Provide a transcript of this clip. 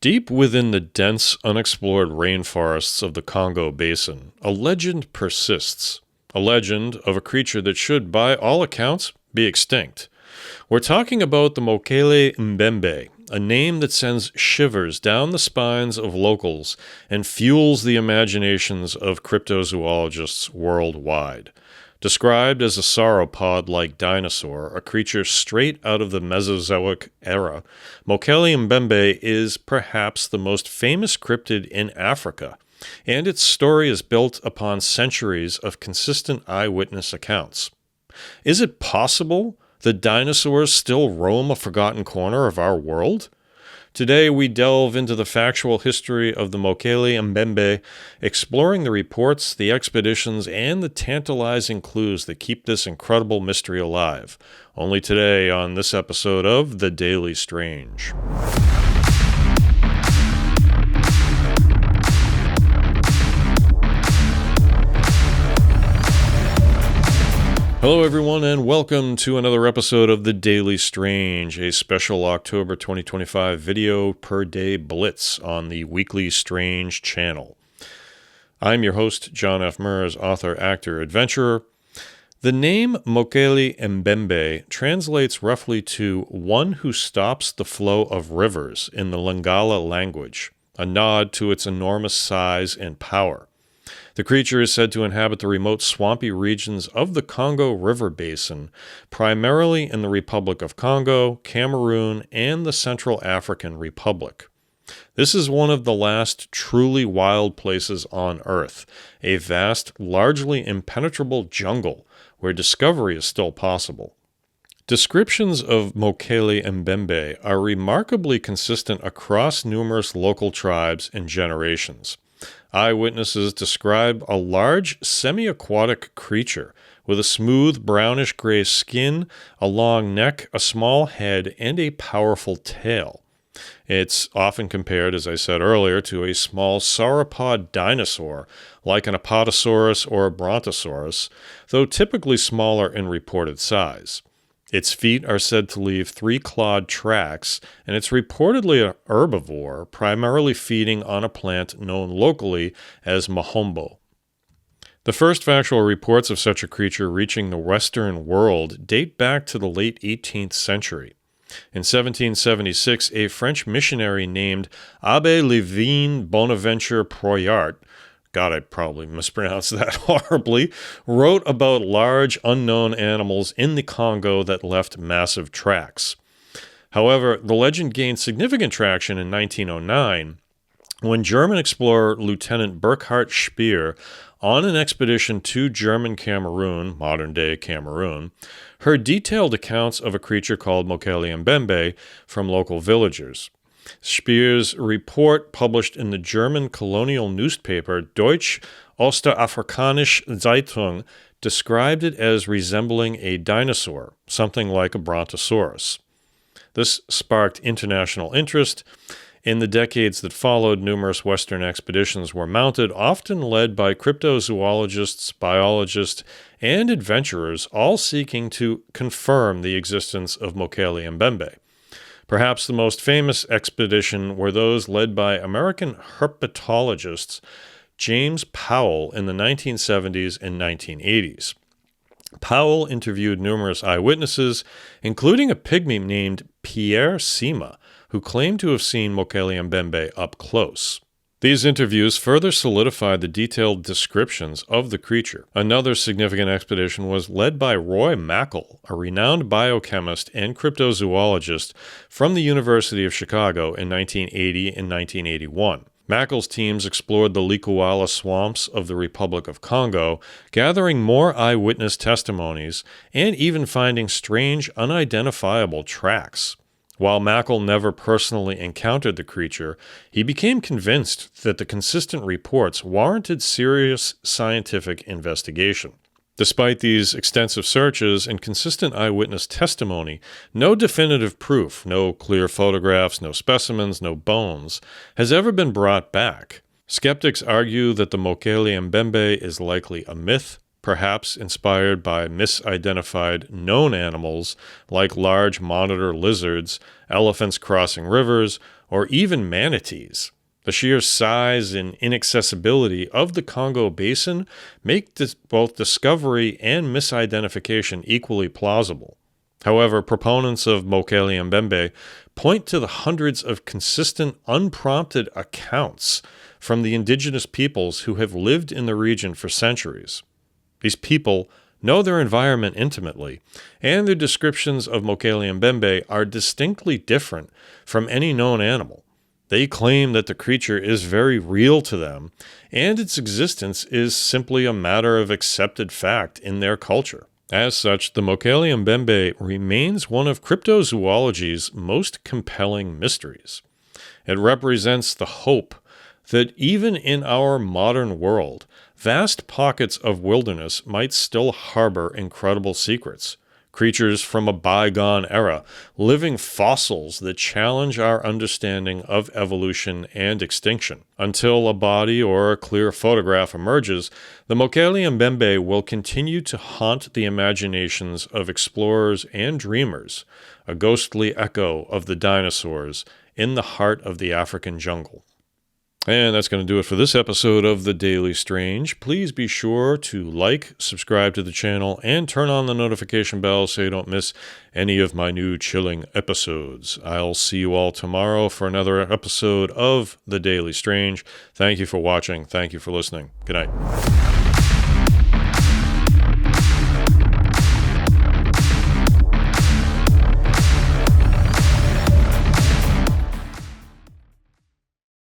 Deep within the dense, unexplored rainforests of the Congo Basin, a legend persists. A legend of a creature that should, by all accounts, be extinct. We're talking about the Mokele-mbembe, a name that sends shivers down the spines of locals and fuels the imaginations of cryptozoologists worldwide. Described as a sauropod-like dinosaur, a creature straight out of the Mesozoic era, Mokele-mbembe is perhaps the most famous cryptid in Africa, and its story is built upon centuries of consistent eyewitness accounts. Is it possible that dinosaurs still roam a forgotten corner of our world? Today we delve into the factual history of the Mokele-mbembe, exploring the reports, the expeditions, and the tantalizing clues that keep this incredible mystery alive. Only today on this episode of The Daily Strange. Hello everyone and welcome to another episode of The Daily Strange, a special October 2025 video per day blitz on the Weekly Strange channel. I'm your host, John F. Mers, author, actor, adventurer. The name Mokele-mbembe translates roughly to one who stops the flow of rivers in the Lingala language, a nod to its enormous size and power. The creature is said to inhabit the remote swampy regions of the Congo River Basin, primarily in the Republic of Congo, Cameroon, and the Central African Republic. This is one of the last truly wild places on Earth, a vast, largely impenetrable jungle where discovery is still possible. Descriptions of Mokele-mbembe are remarkably consistent across numerous local tribes and generations. Eyewitnesses describe a large semi-aquatic creature with a smooth brownish-gray skin, a long neck, a small head, and a powerful tail. It's often compared, as I said earlier, to a small sauropod dinosaur, like an apatosaurus or a brontosaurus, though typically smaller in reported size. Its feet are said to leave 3-clawed tracks, and it's reportedly an herbivore, primarily feeding on a plant known locally as mahombo. The first factual reports of such a creature reaching the Western world date back to the late 18th century. In 1776, a French missionary named Abbé Lévin Bonaventure Proyart, God, I probably mispronounced that horribly, wrote about large unknown animals in the Congo that left massive tracks. However, the legend gained significant traction in 1909 when German explorer Lieutenant Burkhard Speer, on an expedition to German Cameroon, modern-day Cameroon, heard detailed accounts of a creature called Mokele-mbembe from local villagers. Speer's report, published in the German colonial newspaper Deutsche Ostafrikanische Zeitung, described it as resembling a dinosaur, something like a brontosaurus. This sparked international interest. In the decades that followed, numerous Western expeditions were mounted, often led by cryptozoologists, biologists, and adventurers, all seeking to confirm the existence of Mokele-mbembe. Perhaps the most famous expedition were those led by American herpetologists James Powell in the 1970s and 1980s. Powell interviewed numerous eyewitnesses, including a pygmy named Pierre Sima, who claimed to have seen Mokele-mbembe up close. These interviews further solidified the detailed descriptions of the creature. Another significant expedition was led by Roy Mackal, a renowned biochemist and cryptozoologist from the University of Chicago in 1980 and 1981. Mackal's teams explored the Likuala swamps of the Republic of Congo, gathering more eyewitness testimonies and even finding strange, unidentifiable tracks. While Mackal never personally encountered the creature, he became convinced that the consistent reports warranted serious scientific investigation. Despite these extensive searches and consistent eyewitness testimony, no definitive proof, no clear photographs, no specimens, no bones, has ever been brought back. Skeptics argue that the Mokele-mbembe is likely a myth, perhaps inspired by misidentified known animals like large monitor lizards, elephants crossing rivers, or even manatees. The sheer size and inaccessibility of the Congo Basin make both discovery and misidentification equally plausible. However, proponents of Mokele-mbembe point to the hundreds of consistent, unprompted accounts from the indigenous peoples who have lived in the region for centuries. These people know their environment intimately, and their descriptions of Mokele-mbembe are distinctly different from any known animal. They claim that the creature is very real to them, and its existence is simply a matter of accepted fact in their culture. As such, the Mokele-mbembe remains one of cryptozoology's most compelling mysteries. It represents the hope that even in our modern world, vast pockets of wilderness might still harbor incredible secrets. Creatures from a bygone era, living fossils that challenge our understanding of evolution and extinction. Until a body or a clear photograph emerges, the Mokele-mbembe will continue to haunt the imaginations of explorers and dreamers, a ghostly echo of the dinosaurs in the heart of the African jungle. And that's going to do it for this episode of The Daily Strange. Please be sure to like, subscribe to the channel, and turn on the notification bell so you don't miss any of my new chilling episodes. I'll see you all tomorrow for another episode of The Daily Strange. Thank you for watching. Thank you for listening. Good night.